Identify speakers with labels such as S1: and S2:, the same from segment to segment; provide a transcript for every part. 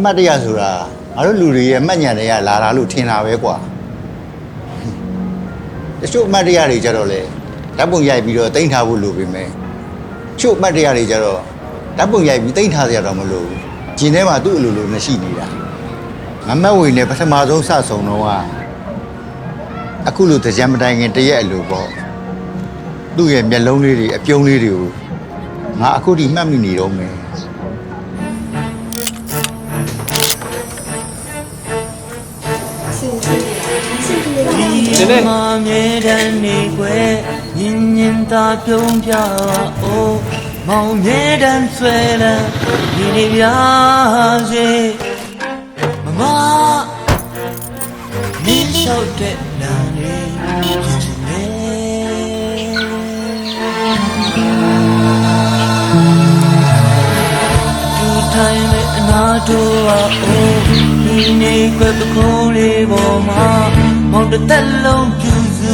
S1: မှတ်တရဆိုတာငါတို့လူတွေရဲ့မှတ်ဉာဏ်တွေကလာတာလို့ထင်တာပဲကွာတချို့မှတ်တရတွေကြတော့လေဓာတ်ပုံရိုက်ပြီးတော့တင်ထားဖို့လိုပေမဲ့ချို့မှတ်တရတွေကြတော့ဓာတ်ပုံရိုက်ပြီးတင်ထားစရာတော့မလိုဘူးဂျင်းထဲမှာသူ့အလိုလိုနဲ့ရှိနေတာမမတ်ဝေနဲ့ပထမဆုံးစဆုံတော့ကအခုလိုတကြံမတိုင်ခင်တရက်အလိုပေါ့သူ့ရဲ့မျက်လုံးလေးတွေအပြုံးလေးတွေကိုငါအခုထိမှတ်မိနေတော့မယ်
S2: ဒီနေ့မှာမြေတန်းနေွယ်ညင်ညင်သာပြုံးပြအိုးမောင်မြေတန်းဆွဲလန်းဒီနေ့ပြစေမမနင်းလျှောက်တဲ့လမ်းလေးဖြစ်နေသူထိုင်မဲ့အနာတို့အိုးဒီနေ့ကွယ်ပခုံးလေးပေါ်မှာမောင်တစ်သက်လုံးပြူစု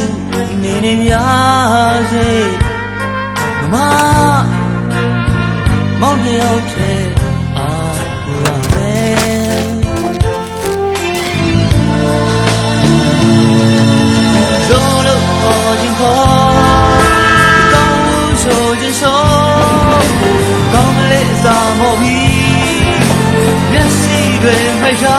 S2: နေနေရစေမမမောင်တယောက်တည်းအာကိုရမယ်လုံးလုံးခေါ်ခြင်းခေါ်ကောင်းလို့ဆိုခြင်းဆိုကောင်းကလေးစားမောပြီးမျက်စိတွေမိတ်ရှာ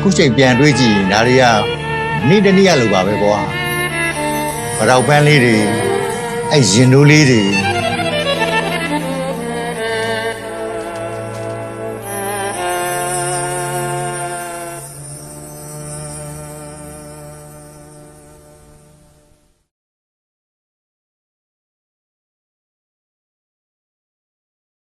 S1: ခုချိန်ပြန်တွေးကြည့်ဒါတွေကနေ့တနေ့ရလို့ပါပဲကွာဗရောက်ပန်းလေးတွေအဲ့ရင်တို့လေးတွေ